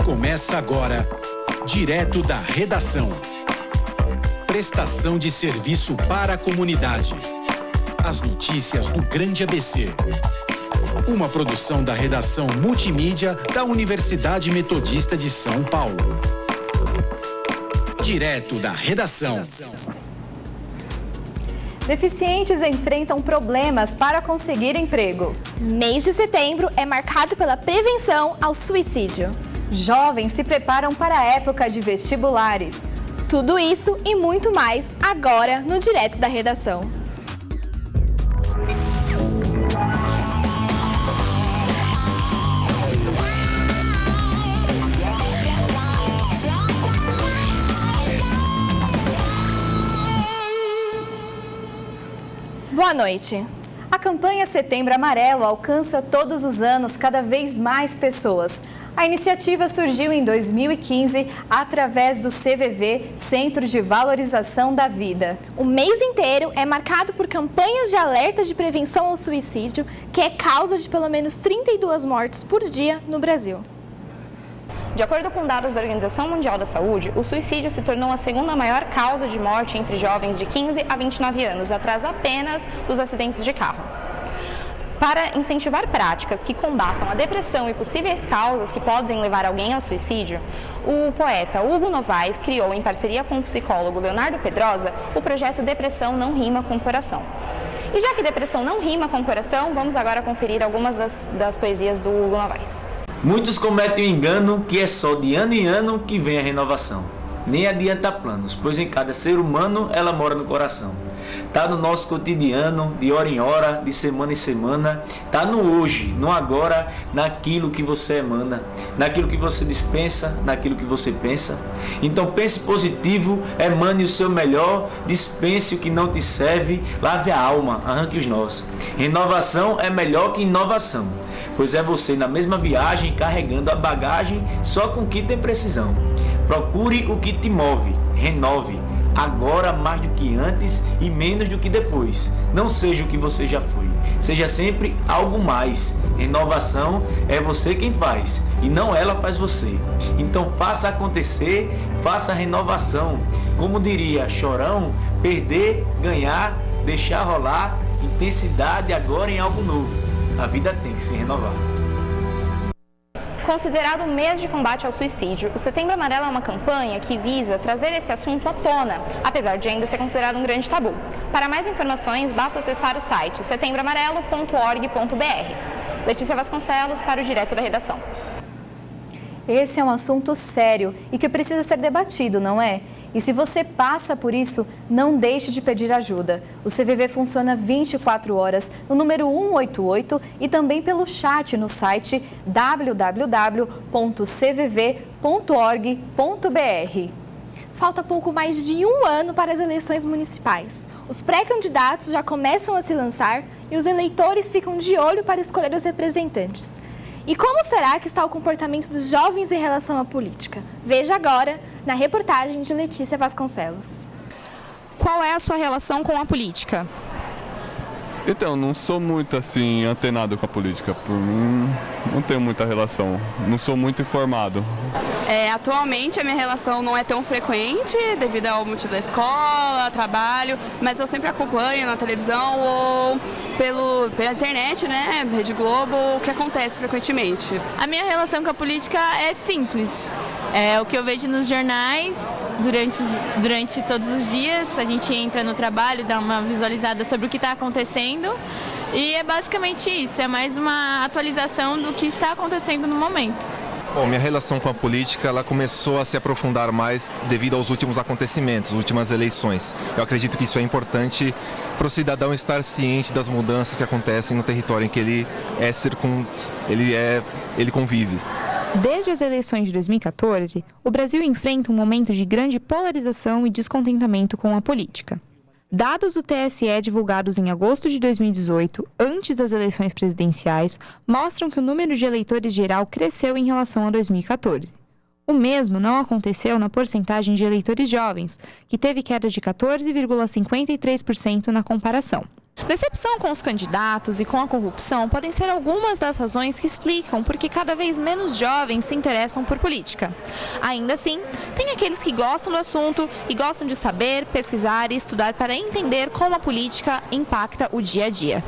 Começa agora, direto da redação. Prestação de serviço para a comunidade. As notícias do Grande ABC. Uma produção da redação multimídia da Universidade Metodista de São Paulo. Direto da redação. Deficientes enfrentam problemas para conseguir emprego. Mês de setembro é marcado pela prevenção ao suicídio. Jovens se preparam para a época de vestibulares. Tudo isso e muito mais agora no Direto da Redação. Boa noite. A campanha Setembro Amarelo alcança todos os anos cada vez mais pessoas. A iniciativa surgiu em 2015 através do CVV, Centro de Valorização da Vida. O mês inteiro é marcado por campanhas de alerta de prevenção ao suicídio, que é causa de pelo menos 32 mortes por dia no Brasil. De acordo com dados da Organização Mundial da Saúde, o suicídio se tornou a segunda maior causa de morte entre jovens de 15 a 29 anos, atrás apenas dos acidentes de carro. Para incentivar práticas que combatam a depressão e possíveis causas que podem levar alguém ao suicídio, o poeta Hugo Novaes criou, em parceria com o psicólogo Leonardo Pedrosa, o projeto Depressão Não Rima com Coração. E já que depressão não rima com coração, vamos agora conferir algumas das poesias do Hugo Novaes. Muitos cometem o engano que é só de ano em ano que vem a renovação. Nem adianta planos, pois em cada ser humano ela mora no coração. Tá no nosso cotidiano, de hora em hora, de semana em semana. Tá no hoje, no agora, naquilo que você emana, naquilo que você dispensa, naquilo que você pensa. Então pense positivo, emane o seu melhor, dispense o que não te serve, lave a alma, arranque os nós. Renovação é melhor que inovação, pois é você na mesma viagem carregando a bagagem só com o que tem precisão. Procure o que te move, renove. Agora mais do que antes e menos do que depois. Não seja o que você já foi. Seja sempre algo mais. Renovação é você quem faz e não ela faz você. Então faça acontecer, faça a renovação. Como diria Chorão, perder, ganhar, deixar rolar, intensidade agora em algo novo. A vida tem que se renovar. Considerado o mês de combate ao suicídio, o Setembro Amarelo é uma campanha que visa trazer esse assunto à tona, apesar de ainda ser considerado um grande tabu. Para mais informações, basta acessar o site setembroamarelo.org.br. Letícia Vasconcelos para o Direto da Redação. Esse é um assunto sério e que precisa ser debatido, não é? E se você passa por isso, não deixe de pedir ajuda. O CVV funciona 24 horas no número 188 e também pelo chat no site www.cvv.org.br. Falta pouco mais de um ano para as eleições municipais. Os pré-candidatos já começam a se lançar e os eleitores ficam de olho para escolher os representantes. E como será que está o comportamento dos jovens em relação à política? Veja agora na reportagem de Letícia Vasconcelos. Qual é a sua relação com a política? Então, não sou muito assim antenado com a política. Por mim, não tenho muita relação. Não sou muito informado. Atualmente a minha relação não é tão frequente devido ao motivo da escola, trabalho, mas eu sempre acompanho na televisão ou pela internet, né, Rede Globo, o que acontece frequentemente. A minha relação com a política é simples. É o que eu vejo nos jornais durante todos os dias. A gente entra no trabalho, dá uma visualizada sobre o que está acontecendo e é basicamente isso. É mais uma atualização do que está acontecendo no momento. Bom, minha relação com a política ela começou a se aprofundar mais devido aos últimos acontecimentos, últimas eleições. Eu acredito que isso é importante para o cidadão estar ciente das mudanças que acontecem no território em que ele convive. Desde as eleições de 2014, o Brasil enfrenta um momento de grande polarização e descontentamento com a política. Dados do TSE divulgados em agosto de 2018, antes das eleições presidenciais, mostram que o número de eleitores geral cresceu em relação a 2014. O mesmo não aconteceu na porcentagem de eleitores jovens, que teve queda de 14,53% na comparação. Decepção com os candidatos e com a corrupção podem ser algumas das razões que explicam por que cada vez menos jovens se interessam por política. Ainda assim, tem aqueles que gostam do assunto e gostam de saber, pesquisar e estudar para entender como a política impacta o dia a dia.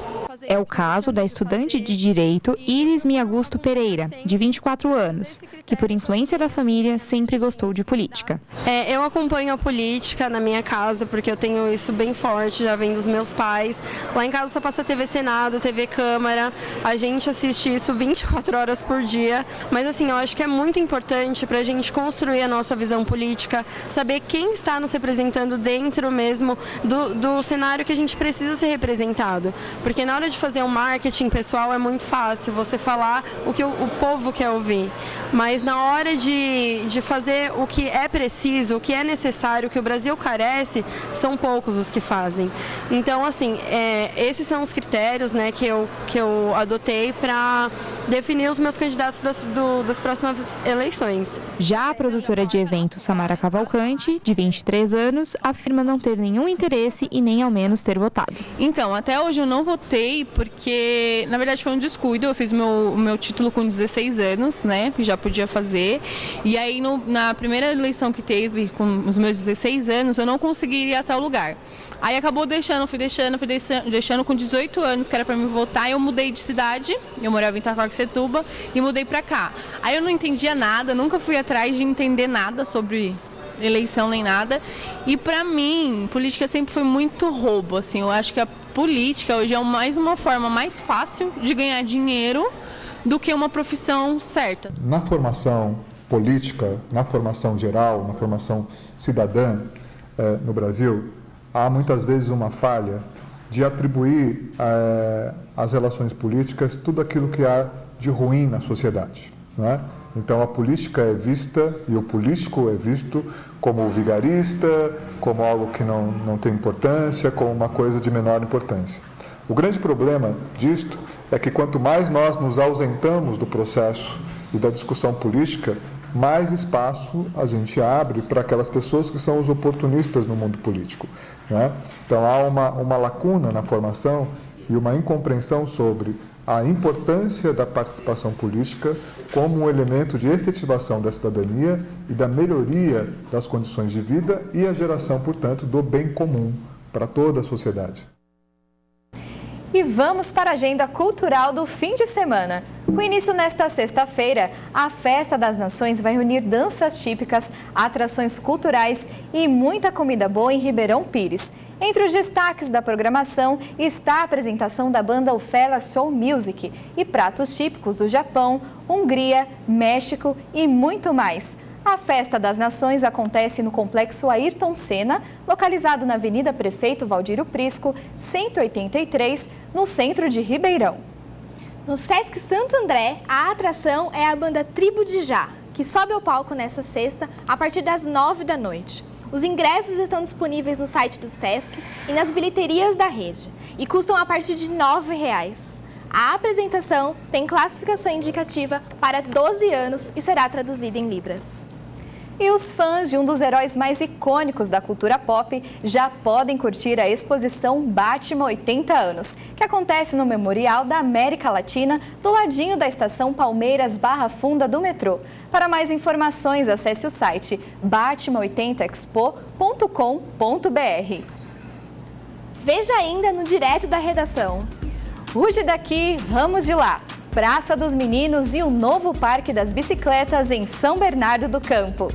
É o caso da estudante de Direito Iris Miagusto Pereira, de 24 anos, que por influência da família sempre gostou de política. Eu acompanho a política na minha casa porque eu tenho isso bem forte, já vem dos meus pais. Lá em casa só passa TV Senado, TV Câmara, a gente assiste isso 24 horas por dia. Mas assim, eu acho que é muito importante para a gente construir a nossa visão política, saber quem está nos representando dentro mesmo do cenário que a gente precisa ser representado. Porque na hora de fazer um marketing pessoal é muito fácil você falar o que o povo quer ouvir, mas na hora de fazer o que é preciso, o que é necessário, o que o Brasil carece, são poucos os que fazem. Então, assim, esses são os critérios, né, que eu adotei para definir os meus candidatos das próximas eleições. Já a produtora de eventos Samara Cavalcante, de 23 anos, afirma não ter nenhum interesse e nem ao menos ter votado. Então, até hoje eu não votei porque, na verdade, foi um descuido. Eu fiz o meu título com 16 anos, né, que já podia fazer. E aí, na primeira eleição que teve, com os meus 16 anos, eu não consegui ir a tal lugar. Aí acabou fui deixando com 18 anos, que era para me votar, eu mudei de cidade, eu morava em Itaquaquecetuba e mudei para cá. Aí eu não entendia nada, nunca fui atrás de entender nada sobre eleição nem nada. E para mim, política sempre foi muito roubo, assim. Eu acho que a política hoje é uma forma mais fácil de ganhar dinheiro do que uma profissão certa. Na formação política, na formação geral, na formação cidadã no Brasil, há muitas vezes uma falha de atribuir às relações políticas tudo aquilo que há de ruim na sociedade, né? Então a política é vista e o político é visto como o vigarista, como algo que não tem importância, como uma coisa de menor importância. O grande problema disto é que quanto mais nós nos ausentamos do processo e da discussão política, mais espaço a gente abre para aquelas pessoas que são os oportunistas no mundo político, né? Então há uma lacuna na formação e uma incompreensão sobre a importância da participação política como um elemento de efetivação da cidadania e da melhoria das condições de vida e a geração, portanto, do bem comum para toda a sociedade. E vamos para a agenda cultural do fim de semana. Com início nesta sexta-feira, a Festa das Nações vai reunir danças típicas, atrações culturais e muita comida boa em Ribeirão Pires. Entre os destaques da programação está a apresentação da banda Ofela Soul Music e pratos típicos do Japão, Hungria, México e muito mais. A Festa das Nações acontece no Complexo Ayrton Senna, localizado na Avenida Prefeito Valdírio Prisco, 183, no centro de Ribeirão. No Sesc Santo André, a atração é a banda Tribo de Já, que sobe ao palco nesta sexta a partir das 9 da noite. Os ingressos estão disponíveis no site do Sesc e nas bilheterias da rede e custam a partir de R$ 9,00. A apresentação tem classificação indicativa para 12 anos e será traduzida em libras. E os fãs de um dos heróis mais icônicos da cultura pop já podem curtir a exposição Batman 80 anos, que acontece no Memorial da América Latina, do ladinho da estação Palmeiras Barra Funda do metrô. Para mais informações, acesse o site batman80expo.com.br. Veja ainda no Direto da Redação. Ruge daqui, Ramos de lá. Praça dos Meninos e o novo Parque das Bicicletas em São Bernardo do Campo.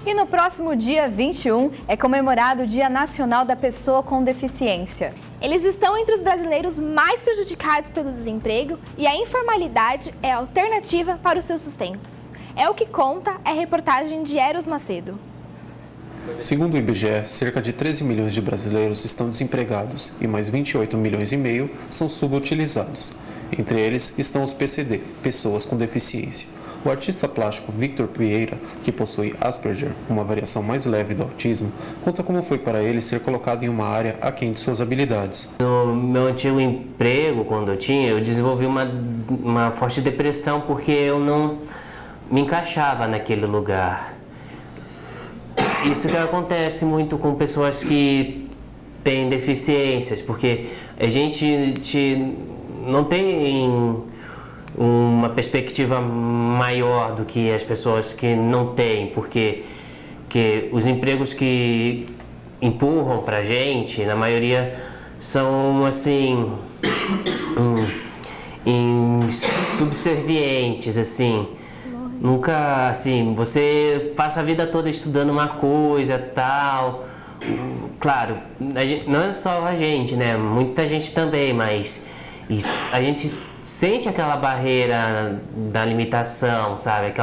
E no próximo dia 21 é comemorado o Dia Nacional da Pessoa com Deficiência. Eles estão entre os brasileiros mais prejudicados pelo desemprego e a informalidade é a alternativa para os seus sustentos. É o que conta a reportagem de Eros Macedo. Segundo o IBGE, cerca de 13 milhões de brasileiros estão desempregados e mais 28 milhões e meio são subutilizados. Entre eles estão os PCD, pessoas com deficiência. O artista plástico Victor Vieira, que possui Asperger, uma variação mais leve do autismo, conta como foi para ele ser colocado em uma área aquém de suas habilidades. No meu antigo emprego, quando eu desenvolvi uma forte depressão porque eu não me encaixava naquele lugar. Isso que acontece muito com pessoas que têm deficiências, porque a gente não tem uma perspectiva maior do que as pessoas que não têm, porque os empregos que empurram pra gente, na maioria, são assim, subservientes, assim. Nunca, assim, você passa a vida toda estudando uma coisa, tal. Claro, não é só a gente, né? Muita gente também, mas a gente sente aquela barreira da limitação, sabe?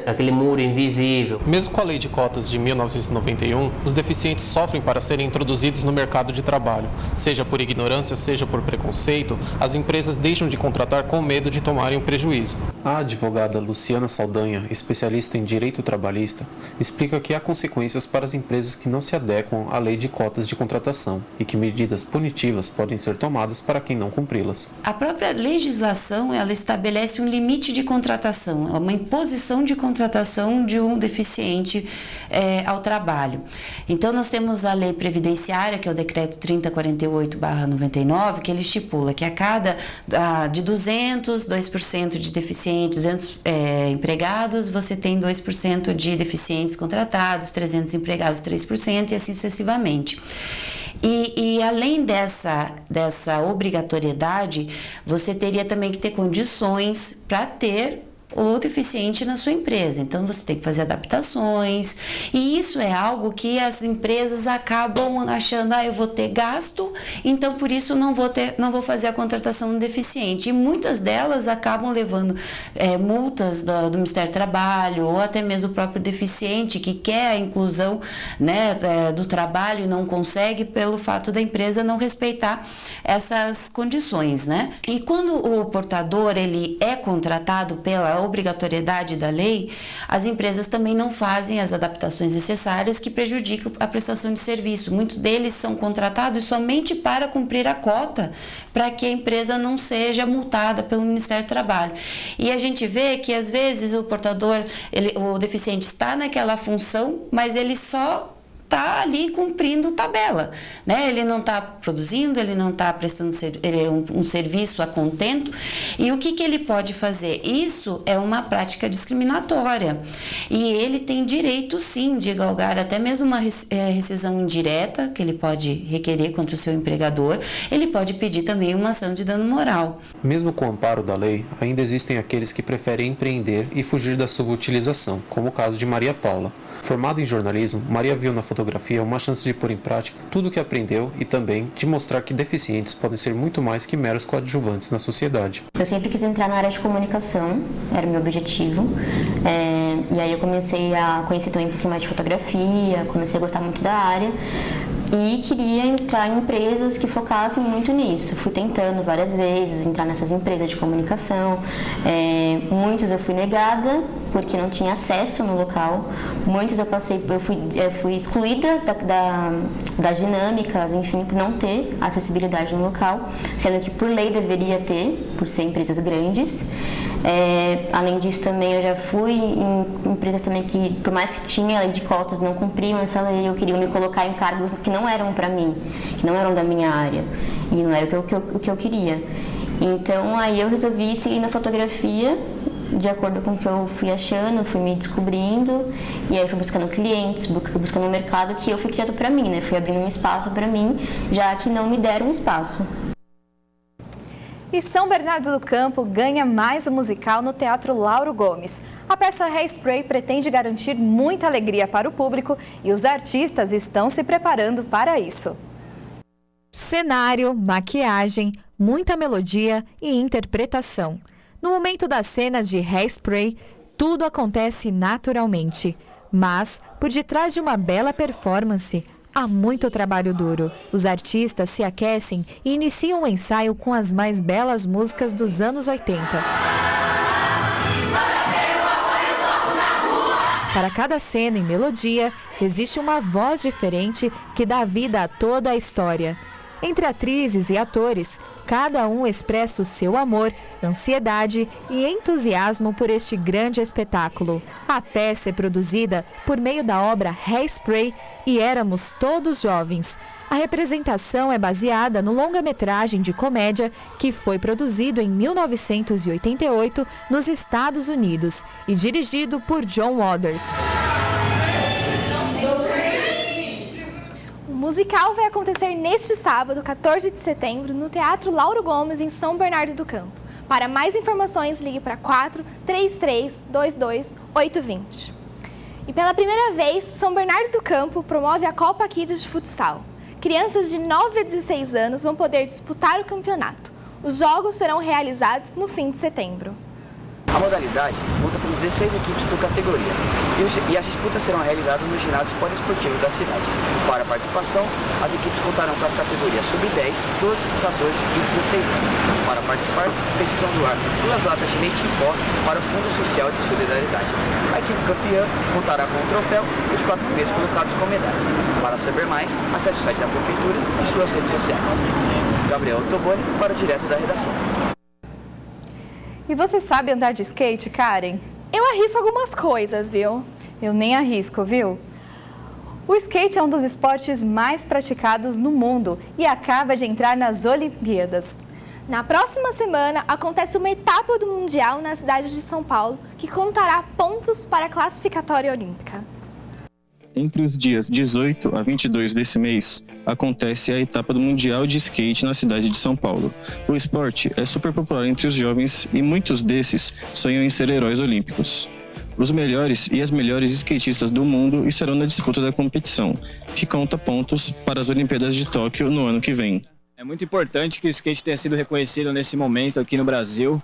Aquele muro invisível. Mesmo com a lei de cotas de 1991, os deficientes sofrem para serem introduzidos no mercado de trabalho. Seja por ignorância, seja por preconceito, as empresas deixam de contratar com medo de tomarem um prejuízo. A advogada Luciana Saldanha, especialista em direito trabalhista, explica que há consequências para as empresas que não se adequam à lei de cotas de contratação e que medidas punitivas podem ser tomadas para quem não cumpri-las. A própria legislação, ela estabelece um limite de contratação, uma imposição de contratação de um deficiente ao trabalho. Então, nós temos a lei previdenciária, que é o decreto 3048/99, que ele estipula que a cada de 2% de deficientes, 200 empregados, você tem 2% de deficientes contratados, 300 empregados, 3% e assim sucessivamente. E além dessa obrigatoriedade, você teria também que ter condições para ter o deficiente na sua empresa. Então, você tem que fazer adaptações, e isso é algo que as empresas acabam achando, eu vou ter gasto, então por isso não vou fazer a contratação do deficiente. E muitas delas acabam levando multas do Ministério do Trabalho, ou até mesmo o próprio deficiente que quer a inclusão, né, do trabalho e não consegue pelo fato da empresa não respeitar essas condições, né? E quando o portador ele é contratado pela obrigatoriedade da lei, as empresas também não fazem as adaptações necessárias que prejudicam a prestação de serviço. Muitos deles são contratados somente para cumprir a cota, para que a empresa não seja multada pelo Ministério do Trabalho. E a gente vê que às vezes o portador, o deficiente está naquela função, mas ele só está ali cumprindo tabela, né? Ele não está produzindo, ele não está prestando um serviço a contento. E o que ele pode fazer? Isso é uma prática discriminatória. E ele tem direito, sim, de galgar até mesmo uma rescisão indireta, que ele pode requerer contra o seu empregador. Ele pode pedir também uma ação de dano moral. Mesmo com o amparo da lei, ainda existem aqueles que preferem empreender e fugir da subutilização, como o caso de Maria Paula. Formada em jornalismo, Maria viu na fotografia uma chance de pôr em prática tudo o que aprendeu e também de mostrar que deficientes podem ser muito mais que meros coadjuvantes na sociedade. Eu sempre quis entrar na área de comunicação, era o meu objetivo. E aí eu comecei a conhecer também um pouquinho mais de fotografia, comecei a gostar muito da área. E queria entrar em empresas que focassem muito nisso. Fui tentando várias vezes entrar nessas empresas de comunicação. Muitos eu fui negada porque não tinha acesso no local. Muitos eu fui excluída das dinâmicas, enfim, por não ter acessibilidade no local, sendo que por lei deveria ter, por ser empresas grandes. Além disso, também eu já fui em empresas também que, por mais que tinha lei de cotas, não cumpriam essa lei. Eu queria me colocar em cargos que não eram para mim, que não eram da minha área, e não era o que eu queria. Então, aí eu resolvi seguir na fotografia, de acordo com o que eu fui achando, fui me descobrindo, e aí fui buscando clientes, buscando um mercado que eu fui criando para mim, né? Fui abrindo um espaço para mim, já que não me deram espaço. E São Bernardo do Campo ganha mais um musical no Teatro Lauro Gomes. A peça Hairspray pretende garantir muita alegria para o público e os artistas estão se preparando para isso. Cenário, maquiagem, muita melodia e interpretação. No momento da cena de Hairspray, tudo acontece naturalmente. Mas, por detrás de uma bela performance, há muito trabalho duro. Os artistas se aquecem e iniciam o ensaio com as mais belas músicas dos anos 80. Para cada cena e melodia, existe uma voz diferente que dá vida a toda a história. Entre atrizes e atores, cada um expressa o seu amor, ansiedade e entusiasmo por este grande espetáculo. A peça é produzida por meio da obra Hairspray e Éramos Todos Jovens. A representação é baseada no longa-metragem de comédia que foi produzido em 1988 nos Estados Unidos e dirigido por John Waters. O musical vai acontecer neste sábado, 14 de setembro, no Teatro Lauro Gomes, em São Bernardo do Campo. Para mais informações, ligue para 433-22-820. E pela primeira vez, São Bernardo do Campo promove a Copa Kids de Futsal. Crianças de 9 a 16 anos vão poder disputar o campeonato. Os jogos serão realizados no fim de setembro. A modalidade conta com 16 equipes por categoria e as disputas serão realizadas nos ginásios poliesportivos da cidade. Para a participação, as equipes contarão com as categorias sub-10, 12, 14 e 16 anos. Para participar, precisam doar 2 latas de leite em pó para o Fundo Social de Solidariedade. A equipe campeã contará com um troféu e os 4 primeiros colocados com medalhas. Para saber mais, acesse o site da Prefeitura e suas redes sociais. Gabriel Toboni para o Direto da Redação. E você sabe andar de skate, Karen? Eu arrisco algumas coisas, viu? Eu nem arrisco, viu? O skate é um dos esportes mais praticados no mundo e acaba de entrar nas Olimpíadas. Na próxima semana, acontece uma etapa do Mundial na cidade de São Paulo, que contará pontos para a classificatória olímpica. Entre os dias 18 a 22 desse mês, acontece a etapa do Mundial de Skate na cidade de São Paulo. O esporte é super popular entre os jovens e muitos desses sonham em ser heróis olímpicos. Os melhores e as melhores skatistas do mundo estarão na disputa da competição, que conta pontos para as Olimpíadas de Tóquio no ano que vem. É muito importante que o skate tenha sido reconhecido nesse momento aqui no Brasil.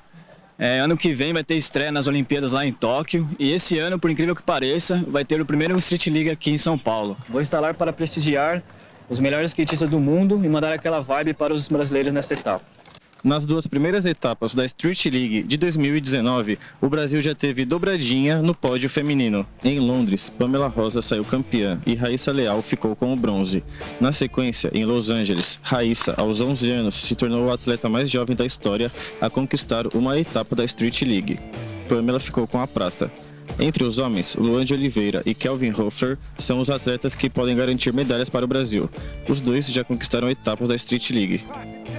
Ano que vem vai ter estreia nas Olimpíadas lá em Tóquio e esse ano, por incrível que pareça, vai ter o primeiro Street League aqui em São Paulo. Vou estar lá para prestigiar os melhores skatistas do mundo e mandar aquela vibe para os brasileiros nessa etapa. Nas 2 primeiras etapas da Street League de 2019, o Brasil já teve dobradinha no pódio feminino. Em Londres, Pamela Rosa saiu campeã e Raíssa Leal ficou com o bronze. Na sequência, em Los Angeles, Raíssa, aos 11 anos, se tornou o atleta mais jovem da história a conquistar uma etapa da Street League. Pamela ficou com a prata. Entre os homens, Luan de Oliveira e Kelvin Hoffler são os atletas que podem garantir medalhas para o Brasil. Os dois já conquistaram etapas da Street League.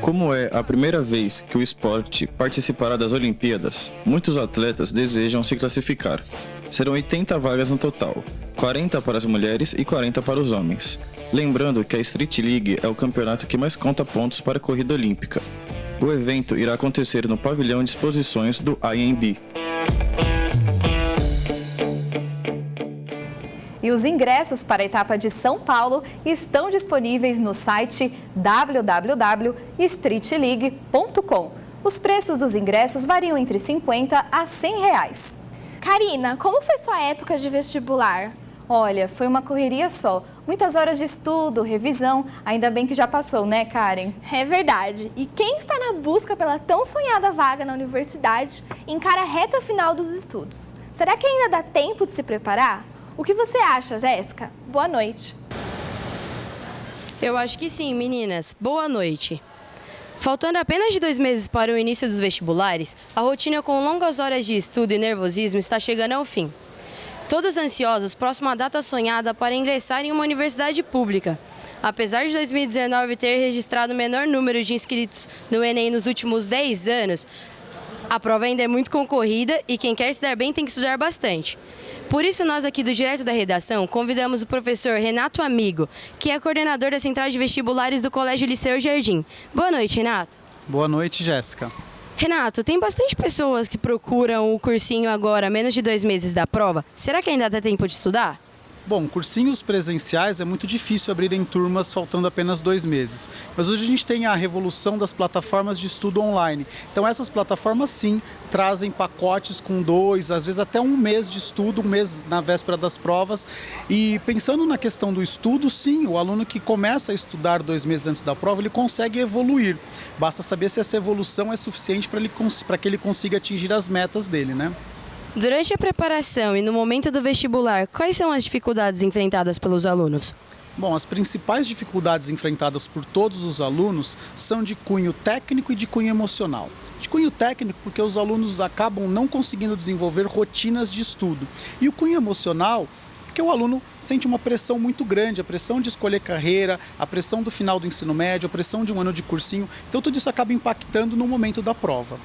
Como é a primeira vez que o esporte participará das Olimpíadas, muitos atletas desejam se classificar. Serão 80 vagas no total, 40 para as mulheres e 40 para os homens. Lembrando que a Street League é o campeonato que mais conta pontos para a corrida olímpica. O evento irá acontecer no pavilhão de exposições do IMB. E os ingressos para a etapa de São Paulo estão disponíveis no site www.streetleague.com. Os preços dos ingressos variam entre R$ 50 a R$ 100. Karina, como foi sua época de vestibular? Olha, foi uma correria só. Muitas horas de estudo, revisão, ainda bem que já passou, né, Karen? É verdade. E quem está na busca pela tão sonhada vaga na universidade encara a reta final dos estudos. Será que ainda dá tempo de se preparar? O que você acha, Jéssica? Boa noite. Eu acho que sim, meninas. Boa noite. Faltando apenas de 2 meses para o início dos vestibulares, a rotina com longas horas de estudo e nervosismo está chegando ao fim. Todos ansiosos próximo à data sonhada para ingressar em uma universidade pública. Apesar de 2019 ter registrado o menor número de inscritos no Enem nos últimos 10 anos, a prova ainda é muito concorrida e quem quer se dar bem tem que estudar bastante. Por isso, nós aqui do Direto da Redação convidamos o professor Renato Amigo, que é coordenador da Central de Vestibulares do Colégio Liceu Jardim. Boa noite, Renato. Boa noite, Jéssica. Renato, tem bastante pessoas que procuram o cursinho agora, menos de 2 meses da prova. Será que ainda dá tempo de estudar? Bom, cursinhos presenciais é muito difícil abrir em turmas faltando apenas 2 meses. Mas hoje a gente tem a revolução das plataformas de estudo online. Então essas plataformas sim trazem pacotes com 2, às vezes até 1 mês de estudo, 1 mês na véspera das provas. E pensando na questão do estudo, sim, o aluno que começa a estudar 2 meses antes da prova, ele consegue evoluir. Basta saber se essa evolução é suficiente para que ele consiga atingir as metas dele, né? Durante a preparação e no momento do vestibular, quais são as dificuldades enfrentadas pelos alunos? Bom, as principais dificuldades enfrentadas por todos os alunos são de cunho técnico e de cunho emocional. De cunho técnico porque os alunos acabam não conseguindo desenvolver rotinas de estudo. E o cunho emocional porque o aluno sente uma pressão muito grande, a pressão de escolher carreira, a pressão do final do ensino médio, a pressão de um ano de cursinho. Então tudo isso acaba impactando no momento da prova.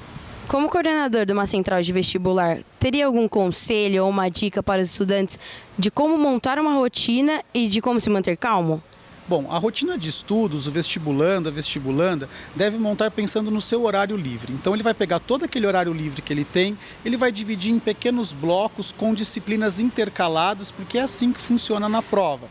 Como coordenador de uma central de vestibular, teria algum conselho ou uma dica para os estudantes de como montar uma rotina e de como se manter calmo? Bom, a rotina de estudos, o vestibulando, a vestibulanda, deve montar pensando no seu horário livre. Então ele vai pegar todo aquele horário livre que ele tem, ele vai dividir em pequenos blocos com disciplinas intercaladas, porque é assim que funciona na prova,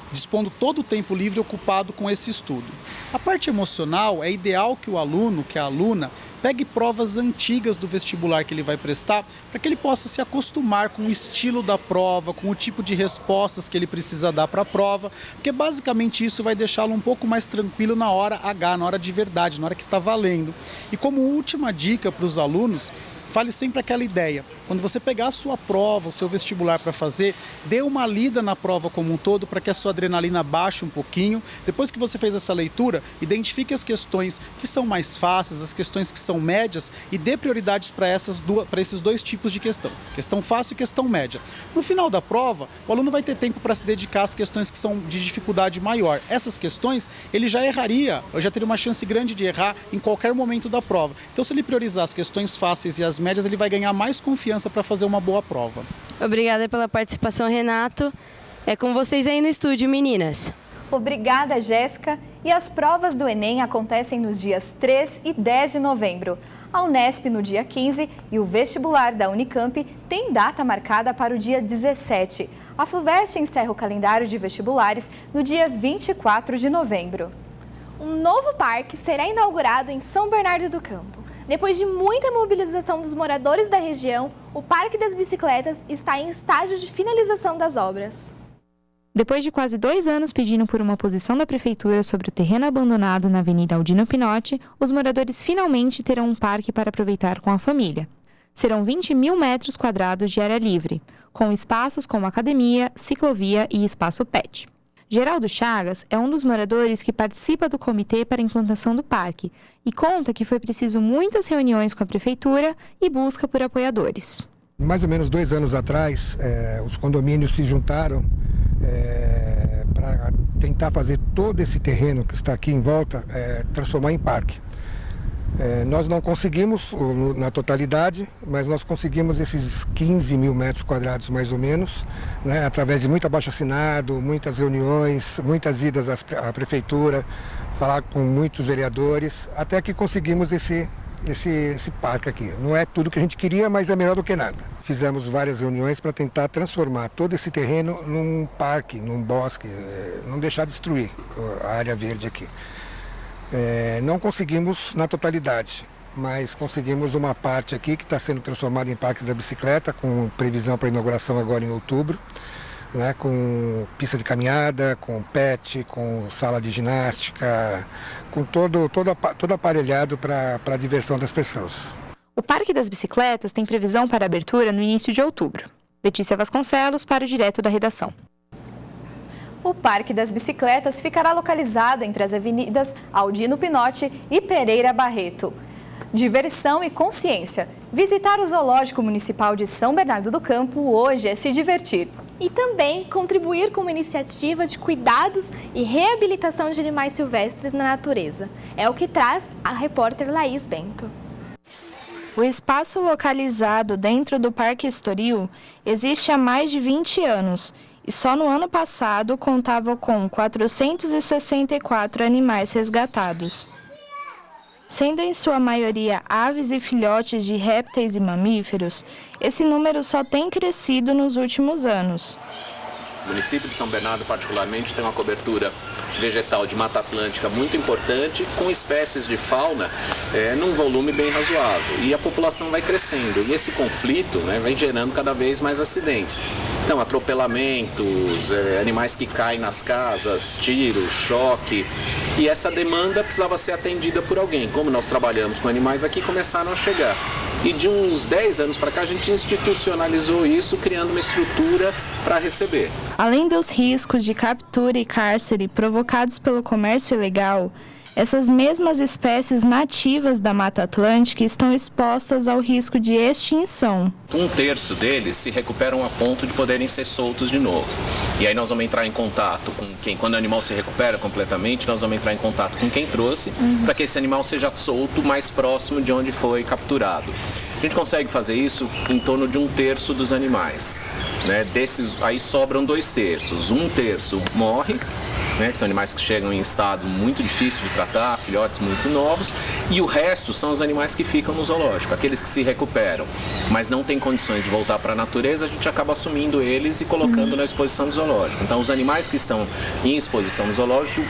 dispondo todo o tempo livre ocupado com esse estudo. A parte emocional, é ideal que o aluno, que a aluna, pegue provas antigas do vestibular que ele vai prestar, para que ele possa se acostumar com o estilo da prova, com o tipo de respostas que ele precisa dar para a prova, porque basicamente isso vai deixá-lo um pouco mais tranquilo na hora H, na hora de verdade, na hora que está valendo. E como última dica para os alunos, fale sempre aquela ideia. Quando você pegar a sua prova, o seu vestibular para fazer, dê uma lida na prova como um todo para que a sua adrenalina baixe um pouquinho. Depois que você fez essa leitura, identifique as questões que são mais fáceis, as questões que são médias e dê prioridades para esses 2 tipos de questão. Questão fácil e questão média. No final da prova, o aluno vai ter tempo para se dedicar às questões que são de dificuldade maior. Essas questões, ele já erraria, ou já teria uma chance grande de errar em qualquer momento da prova. Então, se ele priorizar as questões fáceis e as médias, ele vai ganhar mais confiança para fazer uma boa prova. Obrigada pela participação, Renato. É com vocês aí no estúdio, meninas. Obrigada, Jéssica. E as provas do Enem acontecem nos dias 3 e 10 de novembro. A Unesp no dia 15 e o vestibular da Unicamp tem data marcada para o dia 17. A FUVEST encerra o calendário de vestibulares no dia 24 de novembro. Um novo parque será inaugurado em São Bernardo do Campo. Depois de muita mobilização dos moradores da região, o Parque das Bicicletas está em estágio de finalização das obras. Depois de quase 2 anos pedindo por uma posição da Prefeitura sobre o terreno abandonado na Avenida Aldino Pinotti, os moradores finalmente terão um parque para aproveitar com a família. Serão 20.000 metros quadrados de área livre, com espaços como academia, ciclovia e espaço pet. Geraldo Chagas é um dos moradores que participa do comitê para a implantação do parque e conta que foi preciso muitas reuniões com a prefeitura e busca por apoiadores. Mais ou menos 2 anos atrás, os condomínios se juntaram para tentar fazer todo esse terreno que está aqui em volta, transformar em parque. Nós não conseguimos na totalidade, mas nós conseguimos esses 15.000 metros quadrados mais ou menos, né, através de muito abaixo-assinado, muitas reuniões, muitas idas à prefeitura, falar com muitos vereadores, até que conseguimos esse parque aqui. Não é tudo que a gente queria, mas é melhor do que nada. Fizemos várias reuniões para tentar transformar todo esse terreno num parque, num bosque, não deixar destruir a área verde aqui. Não conseguimos na totalidade, mas conseguimos uma parte aqui que está sendo transformada em parques da bicicleta, com previsão para inauguração agora em outubro, né, com pista de caminhada, com pet, com sala de ginástica, com todo aparelhado para a diversão das pessoas. O Parque das Bicicletas tem previsão para abertura no início de outubro. Letícia Vasconcelos para o Direto da Redação. O Parque das Bicicletas ficará localizado entre as avenidas Aldino Pinotti e Pereira Barreto. Diversão e consciência. Visitar o Zoológico Municipal de São Bernardo do Campo hoje é se divertir. E também contribuir com uma iniciativa de cuidados e reabilitação de animais silvestres na natureza. É o que traz a repórter Laís Bento. O espaço localizado dentro do Parque Estoril existe há mais de 20 anos. E só no ano passado contava com 464 animais resgatados. Sendo em sua maioria aves e filhotes de répteis e mamíferos, esse número só tem crescido nos últimos anos. O município de São Bernardo, particularmente, tem uma cobertura vegetal de Mata Atlântica muito importante, com espécies de fauna num volume bem razoável. E a população vai crescendo. E esse conflito vai gerando cada vez mais acidentes. Então, atropelamentos, animais que caem nas casas, tiros, choque. E essa demanda precisava ser atendida por alguém. Como nós trabalhamos com animais aqui, começaram a chegar. E de uns 10 anos para cá, a gente institucionalizou isso, criando uma estrutura para receber. Além dos riscos de captura e cárcere provocados pelo comércio ilegal, essas mesmas espécies nativas da Mata Atlântica estão expostas ao risco de extinção. 1/3 deles se recuperam a ponto de poderem ser soltos de novo. E aí nós vamos entrar em contato com quem, quando o animal se recupera completamente, nós vamos entrar em contato com quem trouxe, para que esse animal seja solto mais próximo de onde foi capturado. A gente consegue fazer isso em torno de 1/3 dos animais. Desses aí sobram 2/3. 1/3 morre, que são animais que chegam em estado muito difícil de tratar, filhotes muito novos, e o resto são os animais que ficam no zoológico, aqueles que se recuperam, mas não têm condições de voltar para a natureza, a gente acaba assumindo eles e colocando na exposição do zoológico. Então, os animais que estão em exposição no zoológico,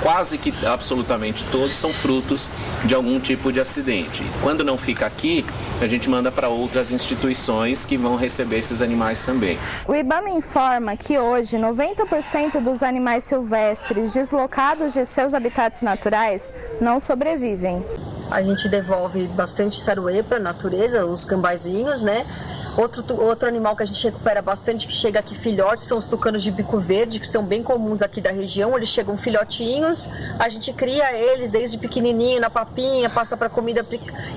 quase que absolutamente todos são frutos de algum tipo de acidente. Quando não fica aqui, a gente manda para outras instituições que vão receber esses animais também. O IBAMA informa que hoje 90% dos animais silvestres deslocados de seus habitats naturais não sobrevivem. A gente devolve bastante saruê para a natureza, os cambaizinhos, Outro animal que a gente recupera bastante, que chega aqui filhotes, são os tucanos de bico verde, que são bem comuns aqui da região. Eles chegam filhotinhos, a gente cria eles desde pequenininho, na papinha, passa para comida.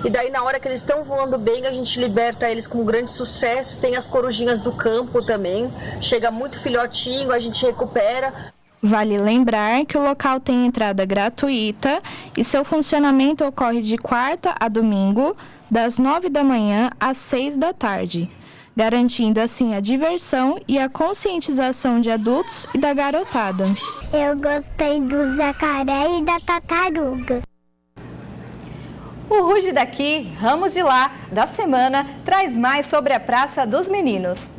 E daí na hora que eles estão voando bem, a gente liberta eles com grande sucesso. Tem as corujinhas do campo também, chega muito filhotinho, a gente recupera. Vale lembrar que o local tem entrada gratuita e seu funcionamento ocorre de quarta a domingo, das 9 da manhã às 6 da tarde, garantindo assim a diversão e a conscientização de adultos e da garotada. Eu gostei do jacaré e da tartaruga. O Ruge daqui, Ramos de lá, da semana, traz mais sobre a Praça dos Meninos.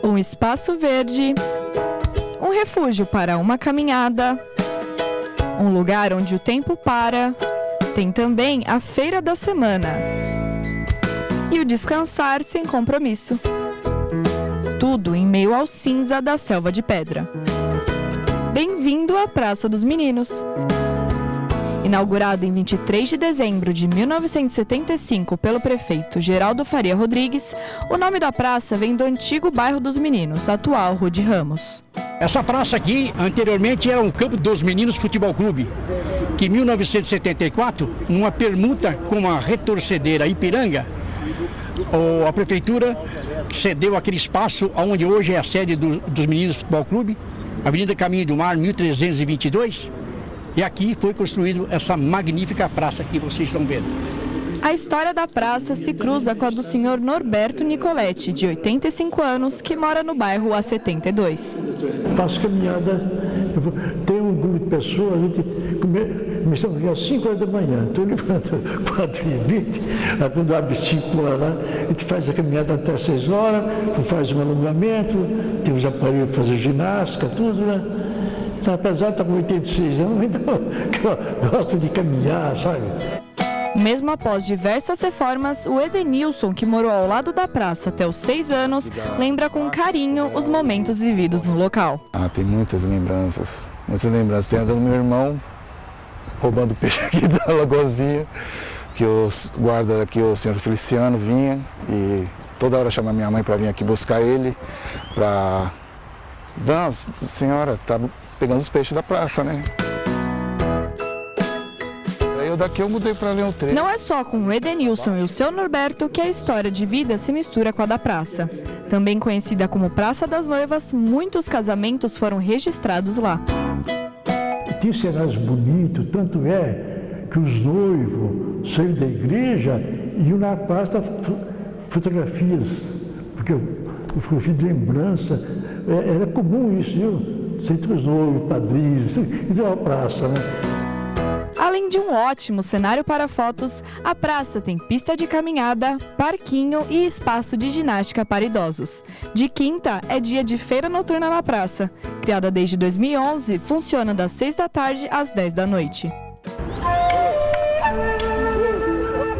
Um espaço verde, um refúgio para uma caminhada, um lugar onde o tempo para. Tem também a Feira da Semana e o descansar sem compromisso. Tudo em meio ao cinza da selva de pedra. Bem-vindo à Praça dos Meninos. Inaugurado em 23 de dezembro de 1975 pelo prefeito Geraldo Faria Rodrigues, o nome da praça vem do antigo bairro dos Meninos, atual Rua de Ramos. Essa praça aqui, anteriormente, era um campo dos Meninos Futebol Clube, que em 1974, numa permuta com a retorcedeira Ipiranga, a prefeitura cedeu aquele espaço onde hoje é a sede dos Meninos Futebol Clube, Avenida Caminho do Mar, 1322, e aqui foi construída essa magnífica praça que vocês estão vendo. A história da praça se cruza com a do senhor Norberto Nicoletti, de 85 anos, que mora no bairro há 72. Faço caminhada, tem um grupo de pessoas, a gente começamos às 5 horas da manhã, estou levando 4h20, quando abre 5 horas lá, a gente faz a caminhada até 6 horas, faz um alongamento, tem os aparelhos para fazer ginástica, tudo, Apesar de estar com 86 anos, ainda gosto de caminhar, sabe? Mesmo após diversas reformas, o Edenilson, que morou ao lado da praça até os 6 anos, lembra com carinho os momentos vividos no local. Tem muitas lembranças. Tem a do meu irmão roubando peixe aqui da lagozinha, que os guarda aqui, o senhor Feliciano, vinha e toda hora chama minha mãe para vir aqui buscar ele, para... Não, senhora, tá pegando os peixes da praça, Daqui eu mudei para Leão 3. Não é só com o Edenilson e o seu Norberto que a história de vida se mistura com a da praça. Também conhecida como Praça das Noivas, muitos casamentos foram registrados lá. Tem cenários bonitos, tanto é que os noivos saíram da igreja e iam na praça fotografias, porque fui de lembrança. Era comum isso, viu? Entre os noivos, padrinhos, e de uma praça, né? Além de um ótimo cenário para fotos, a praça tem pista de caminhada, parquinho e espaço de ginástica para idosos. De quinta é dia de feira noturna na praça. Criada desde 2011, funciona das 6 da tarde às 10 da noite.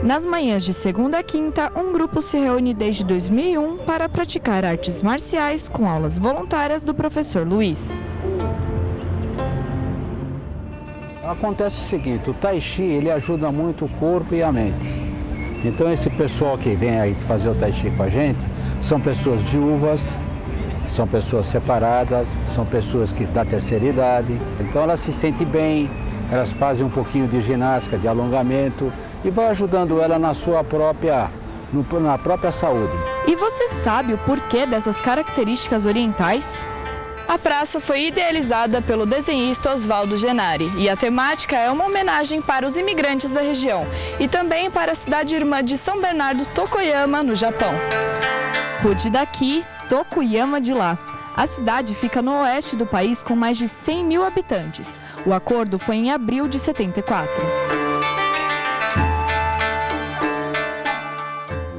Nas manhãs de segunda a quinta, um grupo se reúne desde 2001 para praticar artes marciais com aulas voluntárias do professor Luiz. Acontece o seguinte, o Tai Chi ele ajuda muito o corpo e a mente. Então esse pessoal que vem aí fazer o Tai Chi com a gente são pessoas viúvas, são pessoas separadas, são pessoas que da terceira idade. Então elas se sentem bem, elas fazem um pouquinho de ginástica, de alongamento e vai ajudando ela na própria saúde. E você sabe o porquê dessas características orientais? A praça foi idealizada pelo desenhista Osvaldo Genari e a temática é uma homenagem para os imigrantes da região e também para a cidade irmã de São Bernardo, Tokoyama, no Japão. Rude daqui, Tokuyama de lá. A cidade fica no oeste do país com mais de 100 mil habitantes. O acordo foi em abril de 74.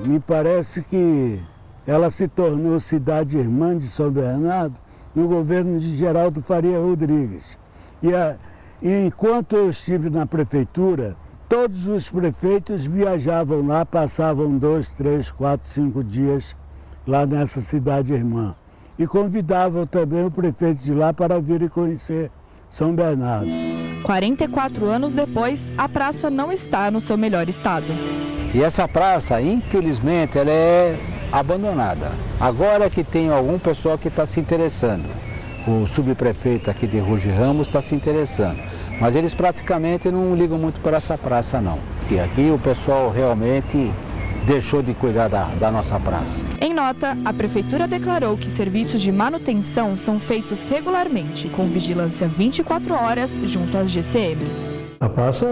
Me parece que ela se tornou cidade irmã de São Bernardo no governo de Geraldo Faria Rodrigues. E enquanto eu estive na prefeitura, todos os prefeitos viajavam lá, passavam 2, 3, 4, 5 dias lá nessa cidade irmã. E convidavam também o prefeito de lá para vir e conhecer São Bernardo. 44 anos depois, a praça não está no seu melhor estado. E essa praça, infelizmente, ela é abandonada. Agora que tem algum pessoal que está se interessando. O subprefeito aqui de Ruge Ramos está se interessando. Mas eles praticamente não ligam muito para essa praça, não. E aqui o pessoal realmente deixou de cuidar da nossa praça. Em nota, a prefeitura declarou que serviços de manutenção são feitos regularmente, com vigilância 24 horas junto às GCM. A praça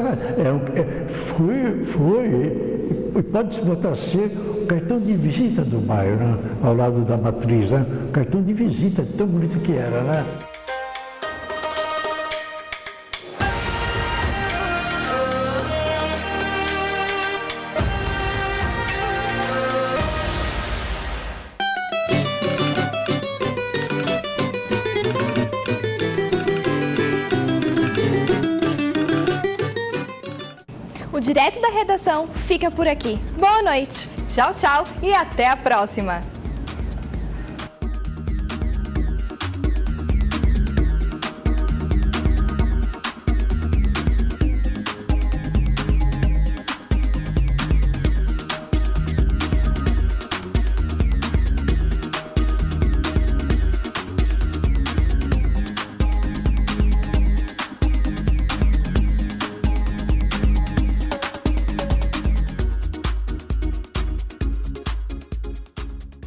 pode botar ser o cartão de visita do bairro, né? Ao lado da matriz, né? Cartão de visita, tão bonito que era, né? O Direto da Redação fica por aqui. Boa noite! Tchau, tchau e até a próxima!